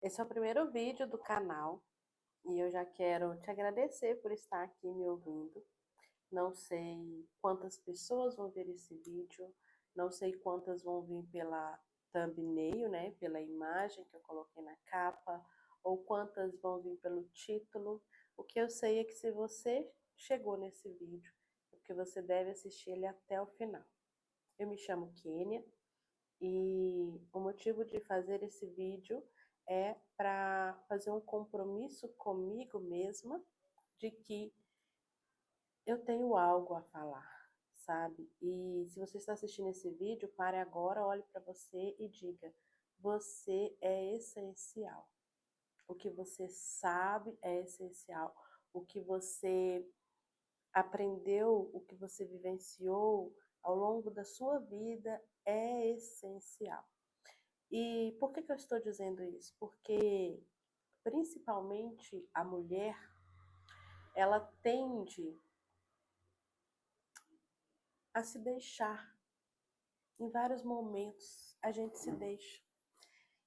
Esse é o primeiro vídeo do canal e eu já quero te agradecer por estar aqui me ouvindo. Não sei quantas pessoas vão ver esse vídeo, não sei quantas vão vir pela thumbnail, né, pela imagem que eu coloquei na capa, ou quantas vão vir pelo título. O que eu sei é que se você chegou nesse vídeo, é porque você deve assistir ele até o final. Eu me chamo Kênia. E o motivo de fazer esse vídeo é para fazer um compromisso comigo mesma de que eu tenho algo a falar, sabe? E se você está assistindo esse vídeo, pare agora, olhe para você e diga: você é essencial. O que você sabe é essencial. O que você aprendeu, o que você vivenciou ao longo da sua vida é essencial. E por que eu estou dizendo isso? Porque, principalmente a mulher, ela tende a se deixar. Em vários momentos, a gente se deixa.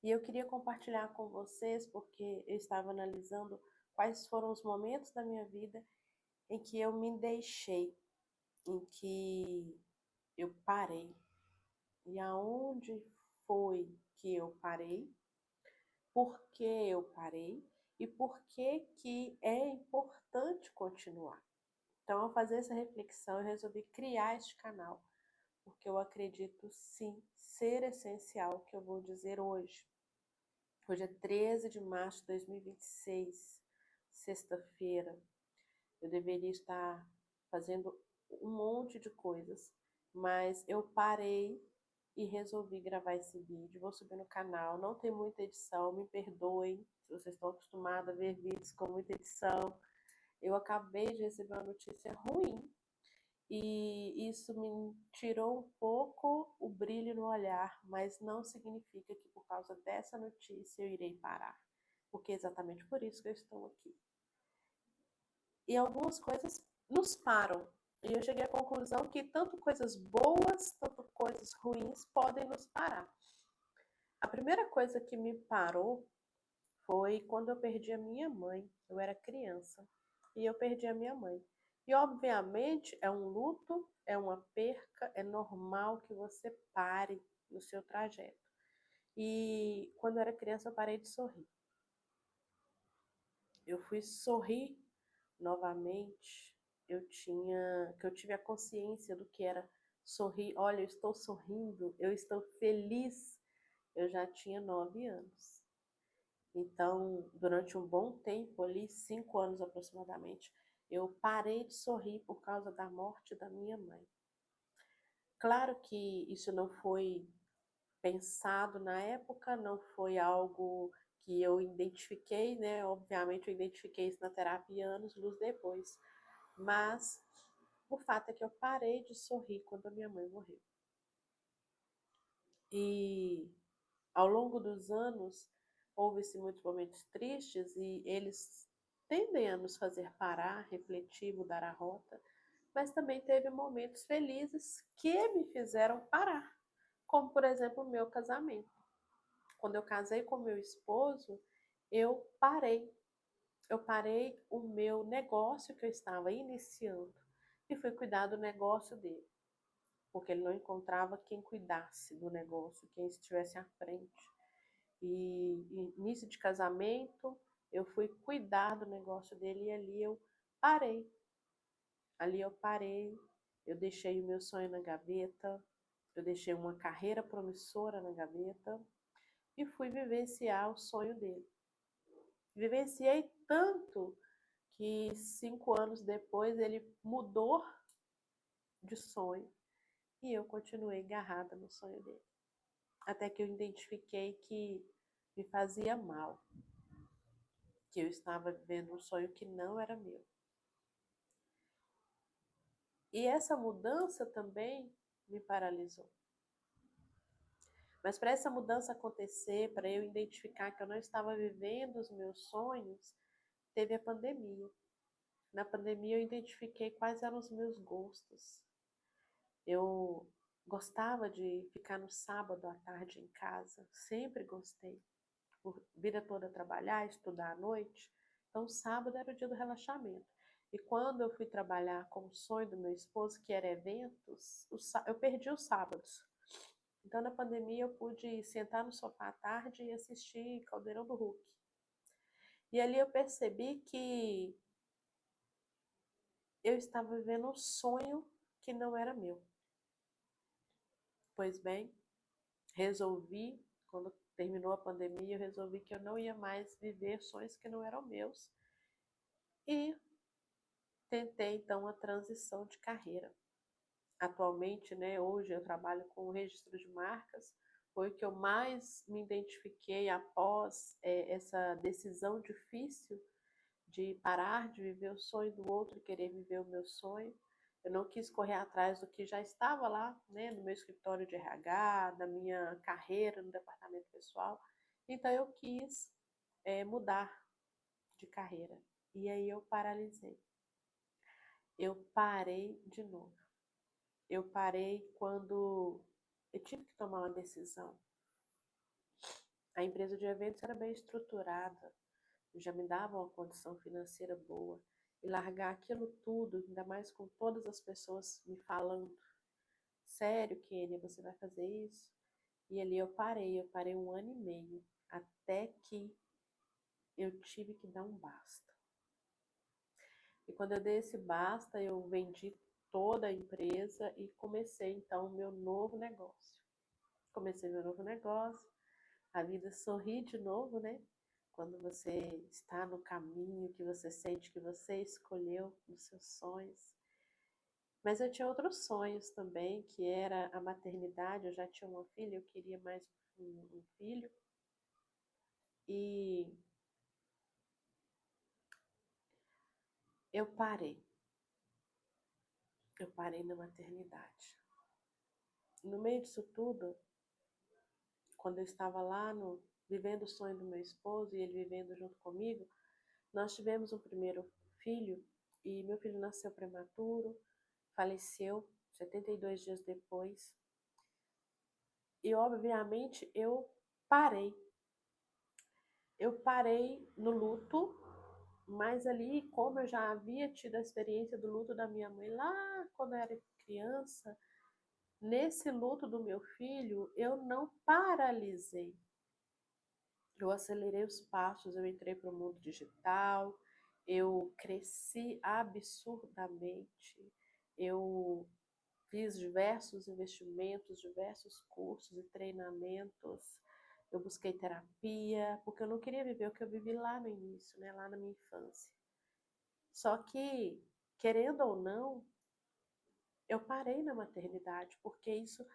E eu queria compartilhar com vocês, porque eu estava analisando quais foram os momentos da minha vida em que eu me deixei, em que eu parei. E aonde foi que eu parei? Por que eu parei e por que que é importante continuar. Então, ao fazer essa reflexão, eu resolvi criar este canal, porque eu acredito sim ser essencial o que eu vou dizer hoje. Hoje é 13 de março de 2026, sexta-feira. Eu deveria estar fazendo um monte de coisas, mas eu parei e resolvi gravar esse vídeo. Vou subir no canal, não tem muita edição, me perdoem se vocês estão acostumados a ver vídeos com muita edição. Eu acabei de receber uma notícia ruim e isso me tirou um pouco o brilho no olhar, mas não significa que por causa dessa notícia eu irei parar, porque é exatamente por isso que eu estou aqui. E algumas coisas nos param. E eu cheguei à conclusão que tanto coisas boas, tanto coisas ruins podem nos parar. A primeira coisa que me parou foi quando eu perdi a minha mãe. Eu era criança e eu perdi a minha mãe. E obviamente é um luto, é uma perca, é normal que você pare no seu trajeto. E quando eu era criança eu parei de sorrir. Eu fui sorrir novamente, que eu tive a consciência do que era sorrir. Olha, eu estou sorrindo, eu estou feliz. Eu já tinha 9 anos. Então, durante um bom tempo, ali, 5 anos aproximadamente, eu parei de sorrir por causa da morte da minha mãe. Claro que isso não foi pensado na época, não foi algo que eu identifiquei, né? Obviamente eu identifiquei isso na terapia anos luz depois. Mas o fato é que eu parei de sorrir quando a minha mãe morreu. E ao longo dos anos, houve-se muitos momentos tristes e eles tendem a nos fazer parar, refletir, mudar a rota, mas também teve momentos felizes que me fizeram parar, como por exemplo o meu casamento. Quando eu casei com meu esposo, eu parei. Eu parei o meu negócio que eu estava iniciando e fui cuidar do negócio dele, porque ele não encontrava quem cuidasse do negócio, quem estivesse à frente. E início de casamento, eu fui cuidar do negócio dele e ali eu parei. Ali eu parei, eu deixei o meu sonho na gaveta, eu deixei uma carreira promissora na gaveta e fui vivenciar o sonho dele. Vivenciei tanto que 5 anos depois ele mudou de sonho e eu continuei agarrada no sonho dele. Até que eu identifiquei que me fazia mal, que eu estava vivendo um sonho que não era meu. E essa mudança também me paralisou. Mas para essa mudança acontecer, para eu identificar que eu não estava vivendo os meus sonhos, teve a pandemia. Na pandemia eu identifiquei quais eram os meus gostos. Eu gostava de ficar no sábado à tarde em casa, sempre gostei. vida toda trabalhar, estudar à noite. Então, sábado era o dia do relaxamento. E quando eu fui trabalhar com o sonho do meu esposo, que era eventos, eu perdi os sábados. Então, na pandemia, eu pude sentar no sofá à tarde e assistir Caldeirão do Hulk. E ali eu percebi que eu estava vivendo um sonho que não era meu. Pois bem, resolvi, quando terminou a pandemia, eu resolvi que eu não ia mais viver sonhos que não eram meus. E tentei, então, a transição de carreira. Atualmente, né, hoje eu trabalho com o registro de marcas, foi o que eu mais me identifiquei após essa decisão difícil de parar de viver o sonho do outro e querer viver o meu sonho. Eu não quis correr atrás do que já estava lá, né, no meu escritório de RH, da minha carreira no departamento pessoal. Então eu quis mudar de carreira. E aí eu paralisei. Eu parei de novo. Eu parei quando eu tive que tomar uma decisão. A empresa de eventos era bem estruturada, já me dava uma condição financeira boa. E largar aquilo tudo, ainda mais com todas as pessoas me falando, sério, Kênia, você vai fazer isso? E ali eu parei 1 ano e meio, até que eu tive que dar um basta. E quando eu dei esse basta, eu vendi toda a empresa e comecei então o meu novo negócio. Comecei meu novo negócio, a vida sorri de novo, né? Quando você está no caminho, que você sente que você escolheu os seus sonhos. Mas eu tinha outros sonhos também, que era a maternidade. Eu já tinha uma filha, eu queria mais um filho. E eu parei. Eu parei na maternidade. No meio disso tudo, quando eu estava lá vivendo o sonho do meu esposo e ele vivendo junto comigo, nós tivemos um primeiro filho e meu filho nasceu prematuro, faleceu 72 dias depois. E obviamente eu parei. Eu parei no luto, mas ali, como eu já havia tido a experiência do luto da minha mãe lá quando eu era criança, nesse luto do meu filho, eu não paralisei. Eu acelerei os passos, eu entrei para o mundo digital, eu cresci absurdamente, eu fiz diversos investimentos, diversos cursos e treinamentos, eu busquei terapia, porque eu não queria viver o que eu vivi lá no início, né, lá na minha infância. Só que, querendo ou não, eu parei na maternidade, porque isso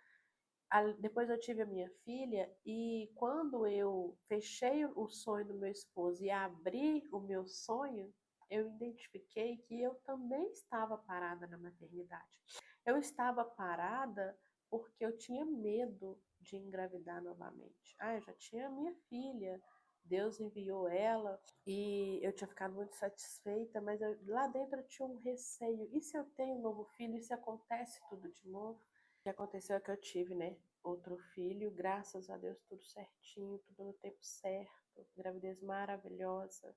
depois eu tive a minha filha e quando eu fechei o sonho do meu esposo e abri o meu sonho, eu identifiquei que eu também estava parada na maternidade. Eu estava parada porque eu tinha medo de engravidar novamente. Eu já tinha minha filha, Deus enviou ela e eu tinha ficado muito satisfeita, mas lá dentro eu tinha um receio. E se eu tenho um novo filho? E se acontece tudo de novo? O que aconteceu é que eu tive, né, outro filho, graças a Deus, tudo certinho, tudo no tempo certo, gravidez maravilhosa.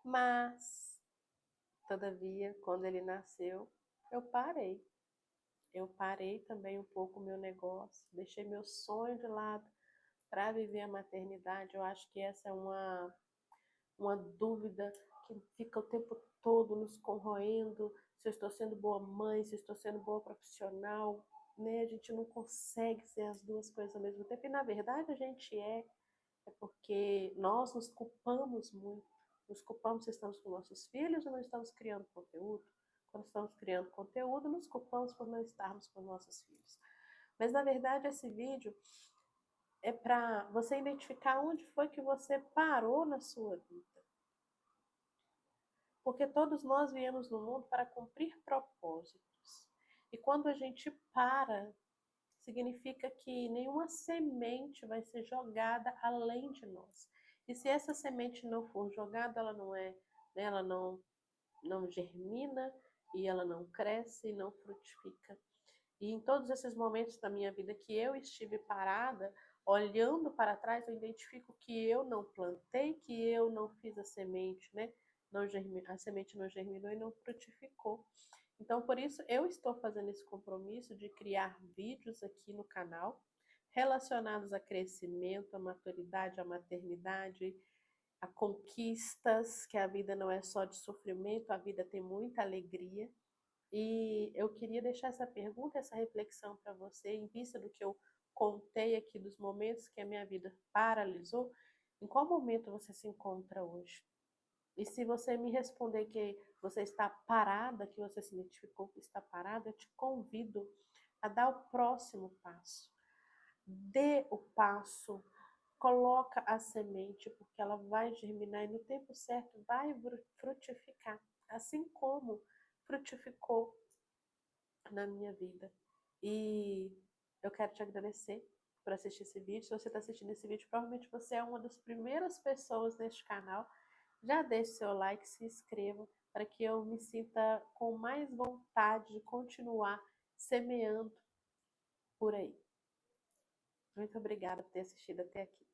Mas, todavia, quando ele nasceu, eu parei. Eu parei também um pouco o meu negócio, deixei meu sonho de lado para viver a maternidade. Eu acho que essa é uma dúvida que fica o tempo todo nos corroendo, se eu estou sendo boa mãe, se eu estou sendo boa profissional, né? A gente não consegue ser as duas coisas ao mesmo tempo, e na verdade a gente é porque nós nos culpamos muito, nos culpamos se estamos com nossos filhos ou não estamos criando conteúdo. Quando estamos criando conteúdo, nos culpamos por não estarmos com nossos filhos. Mas na verdade esse vídeo é para você identificar onde foi que você parou na sua vida. Porque todos nós viemos no mundo para cumprir propósitos. E quando a gente para, significa que nenhuma semente vai ser jogada além de nós. E se essa semente não for jogada, ela não é, né, ela não germina e ela não cresce e não frutifica. E em todos esses momentos da minha vida que eu estive parada, olhando para trás, eu identifico que eu não plantei, que eu não fiz a semente, né? A semente não germinou e não frutificou. Então, por isso, eu estou fazendo esse compromisso de criar vídeos aqui no canal relacionados a crescimento, a maturidade, a maternidade, a conquistas, que a vida não é só de sofrimento, a vida tem muita alegria. E eu queria deixar essa pergunta, essa reflexão para você, em vista do que eu contei aqui dos momentos que a minha vida paralisou, em qual momento você se encontra hoje? E se você me responder que você está parada, que você se identificou que está parada, eu te convido a dar o próximo passo. Dê o passo, coloca a semente, porque ela vai germinar e no tempo certo vai frutificar, assim como frutificou na minha vida. E eu quero te agradecer por assistir esse vídeo. Se você está assistindo esse vídeo, provavelmente você é uma das primeiras pessoas neste canal. Já deixe seu like, se inscreva, para que eu me sinta com mais vontade de continuar semeando por aí. Muito obrigada por ter assistido até aqui.